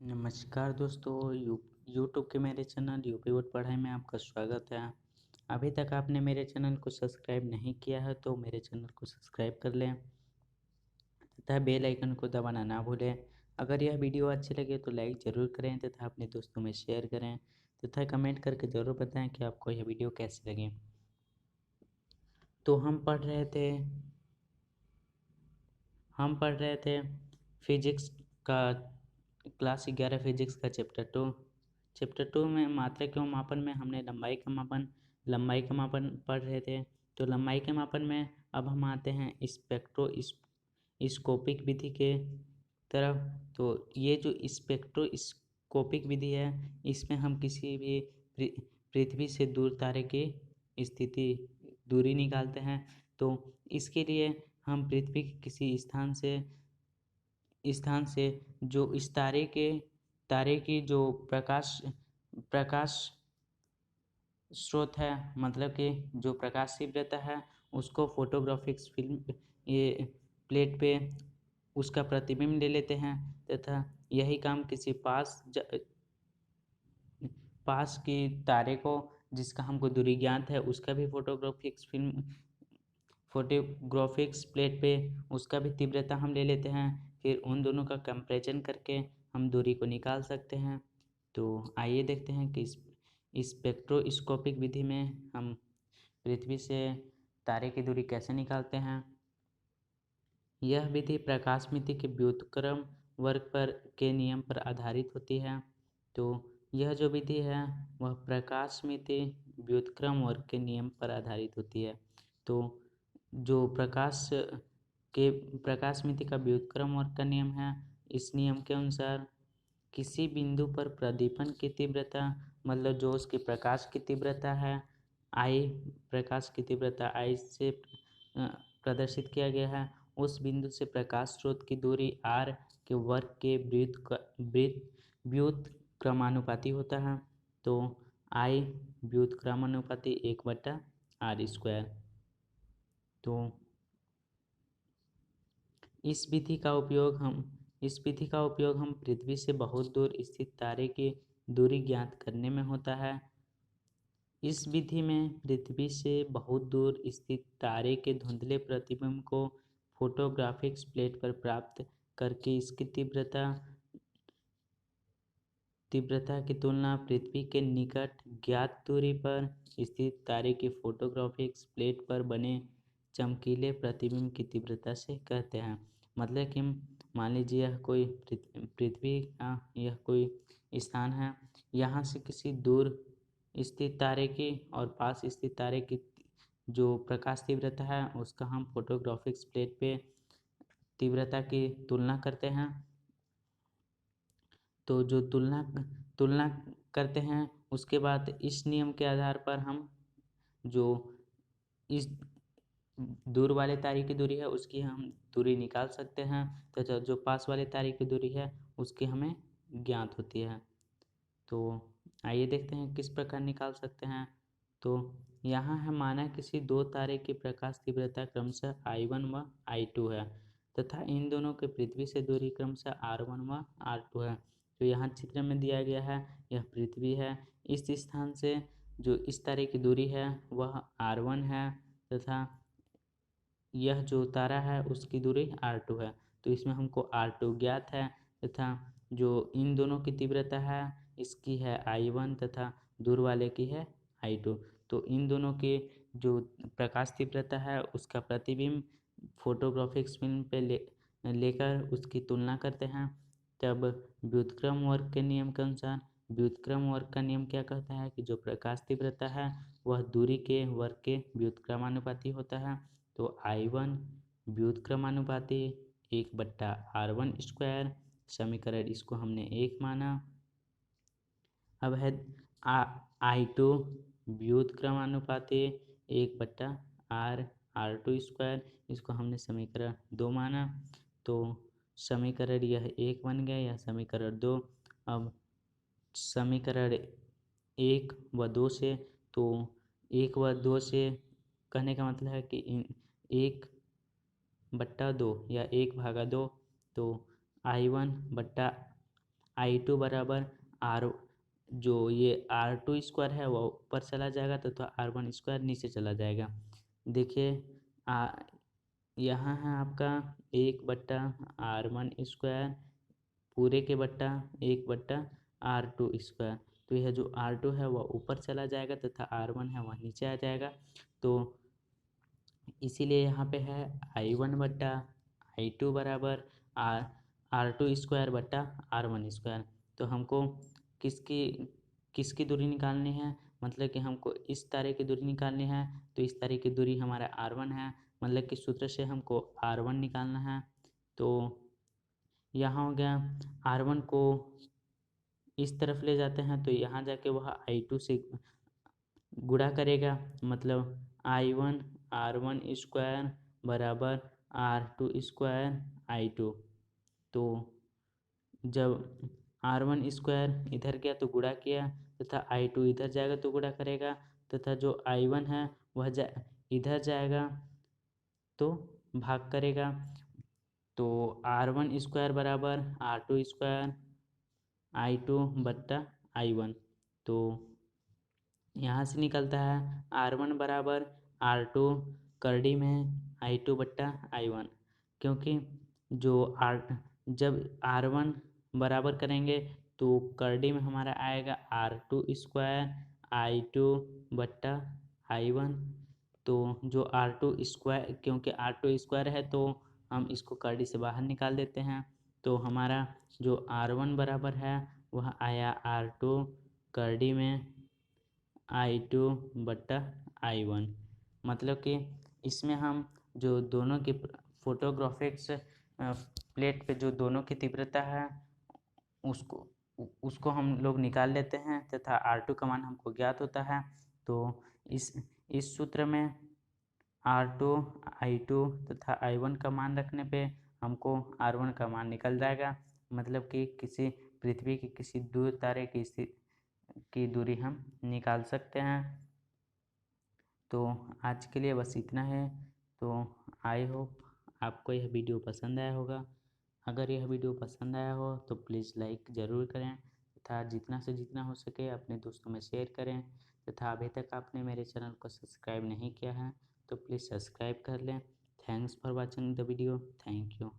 नमस्कार दोस्तों, यूट्यूब के मेरे चैनल यूपी बोर्ड पढ़ाई में आपका स्वागत है। अभी तक आपने मेरे चैनल को सब्सक्राइब नहीं किया है तो मेरे चैनल को सब्सक्राइब कर लें तथा बेल आइकन को दबाना ना भूलें। अगर यह वीडियो अच्छी लगे तो लाइक ज़रूर करें तथा अपने दोस्तों में शेयर करें तथा कमेंट करके ज़रूर बताएं कि आपको यह वीडियो कैसी लगी। तो हम पढ़ रहे थे फिजिक्स का क्लास 11 फिजिक्स का चैप्टर 2 में मात्रा एवं मापन में हमने लंबाई का मापन पढ़ रहे थे। तो लंबाई के मापन में अब हम आते हैं स्कोपिक विधि के तरफ। तो ये जो स्पेक्ट्रोस्कोपिक विधि है, इसमें हम किसी भी पृथ्वी से दूर तारे की स्थिति दूरी निकालते हैं। तो इसके लिए हम पृथ्वी के किसी स्थान से जो इस तारे की जो प्रकाश स्रोत है, मतलब कि जो प्रकाश तीव्रता है, उसको फोटोग्राफिक फिल्म ये प्लेट पे उसका प्रतिबिंब ले लेते हैं तथा यही काम किसी पास की तारे को, जिसका हमको दूरी ज्ञात है, उसका भी फोटोग्राफिक्स प्लेट पे उसका भी तीव्रता हम ले लेते हैं। फिर उन दोनों का कंपैरिजन करके हम दूरी को निकाल सकते हैं। तो आइए देखते हैं कि इस स्पेक्ट्रोस्कोपिक विधि में हम पृथ्वी से तारे की दूरी कैसे निकालते हैं। यह विधि प्रकाशमिति के व्युत्क्रम वर्ग पर के नियम पर आधारित होती है। तो यह जो विधि है वह प्रकाशमिति व्युत्क्रम वर्ग के नियम पर आधारित होती है। तो जो प्रकाशमिति का व्युत्क्रम वर्ग का नियम है, इस नियम के अनुसार किसी बिंदु पर प्रदीपन की तीव्रता, मतलब जो उसके प्रकाश की तीव्रता है प्रकाश की तीव्रता आई से प्रदर्शित किया गया है, उस बिंदु से प्रकाश स्रोत की दूरी r के वर्ग के व्युत्क्रमानुपाती होता है। तो I व्युत्क्रमानुपाती 1/r²। तो इस विधि का उपयोग हम पृथ्वी से बहुत दूर स्थित तारे की दूरी ज्ञात करने में होता है। इस विधि में पृथ्वी से बहुत दूर स्थित तारे के धुंधले प्रतिबिंब को फोटोग्राफिक प्लेट पर प्राप्त करके इसकी तीव्रता की तुलना पृथ्वी के निकट ज्ञात दूरी पर स्थित तारे की फोटोग्राफिक प्लेट पर बने चमकीले प्रतिबिंब की तीव्रता से कहते हैं। मतलब कि मान लीजिए यह कोई स्थान है, यहाँ से किसी दूर स्थित तारे की और पास स्थित तारे की जो प्रकाश तीव्रता है, उसका हम फोटोग्राफिक प्लेट पे तीव्रता की तुलना करते हैं। तो जो तुलना करते हैं, उसके बाद इस नियम के आधार पर हम जो इस दूर वाले तारे की दूरी है उसकी हम दूरी निकाल सकते हैं तथा जो पास वाले तारे की दूरी है उसकी हमें ज्ञात होती है। तो आइए देखते हैं किस प्रकार निकाल सकते हैं। तो यहाँ है माना किसी दो तारे की प्रकाश तीव्रता क्रमशः I1 व I2 है तथा इन दोनों के पृथ्वी से दूरी क्रमशः R1 व R2 है। तो यहाँ चित्र में दिया गया है, यह पृथ्वी है। इस स्थान से जो इस तारे की दूरी है वह R1 है तथा यह जो तारा है उसकी दूरी R2 है। तो इसमें हमको R2 ज्ञात है तथा जो इन दोनों की तीव्रता है इसकी है I1 तथा दूर वाले की है I2। तो इन दोनों की जो प्रकाश तीव्रता है उसका प्रतिबिंब फोटोग्राफिक फिल्म पे लेकर उसकी तुलना करते हैं। तब व्युत्क्रम वर्ग के नियम के अनुसार व्युत्क्रम वर्ग का नियम क्या कहता है कि जो प्रकाश तीव्रता है वह दूरी के वर्ग के व्युत्क्रमानुपाती होता है। तो I1 व्युत्क्रमानुपाती 1/r1²। समीकरण इसको हमने 1 माना। अब है I2 व्युत्क्रमानुपाती 1/r2², इसको हमने समीकरण 2 माना। तो समीकरण यह 1 बन गया, यह समीकरण 2। अब समीकरण 1 व 2 से, तो 1 व 2 से कहने का मतलब है कि 1/2 या 1/2, तो I1 I2 बराबर आर, जो ये R2 स्क्वायर है वो ऊपर चला जाएगा तथा R1 स्क्वायर नीचे चला जाएगा। देखिए यहाँ है आपका 1/R1 स्क्वायर पूरे के बट्टा 1/R2 स्क्वायर। तो यह जो R2 है वह ऊपर चला जाएगा तथा R1 है वह नीचे आ जाएगा। तो इसीलिए यहाँ पे है I1/I2 बराबर R2 स्क्वायर बट्टा R1 स्क्वायर। तो हमको किसकी किसकी दूरी निकालनी है, मतलब कि हमको इस तारे की दूरी निकालनी है। तो इस तारे की दूरी हमारा R1 है, मतलब कि सूत्र से हमको R1 निकालना है। तो यहाँ हो गया, R1 को इस तरफ ले जाते हैं तो यहाँ जाके वह I2 से गुणा करेगा, मतलब I1 R1 स्क्वायर बराबर R2 स्क्वायर I2। तो जब R1 स्क्वायर इधर गया तो गुणा किया तथा I2 इधर जाएगा तो गुणा करेगा तथा जो I1 है वह इधर जाएगा तो भाग करेगा। तो R1 स्क्वायर बराबर R2 स्क्वायर I2 बट्टा I1। तो यहाँ से निकलता है R1 बराबर R2 करड़ी में I2 बट्टा I1, क्योंकि जो जब R1 बराबर करेंगे तो करड़ी में हमारा आएगा R2 स्क्वायर I2 बट्टा I1। तो जो R2 स्क्वायर, क्योंकि R2 स्क्वायर है तो हम इसको करड़ी से बाहर निकाल देते हैं। तो हमारा जो R1 बराबर है वह आया R2 करड़ी में I2 बट्टा I1। मतलब कि इसमें हम जो दोनों की फोटोग्राफिक्स प्लेट पे जो दोनों की तीव्रता है उसको उसको हम लोग निकाल लेते हैं तथा R2 का मान हमको ज्ञात होता है। तो इस सूत्र में R2 I2 तथा I1 का मान रखने पे हमको R1 का मान निकल जाएगा, मतलब कि किसी पृथ्वी की किसी दूर तारे की दूरी हम निकाल सकते हैं। तो आज के लिए बस इतना है। तो आई होप आपको यह वीडियो पसंद आया होगा। अगर यह वीडियो पसंद आया हो तो प्लीज़ लाइक ज़रूर करें तथा जितना से जितना हो सके अपने दोस्तों में शेयर करें तथा अभी तक आपने मेरे चैनल को सब्सक्राइब नहीं किया है तो प्लीज़ सब्सक्राइब कर लें। Thanks for watching the video. Thank you.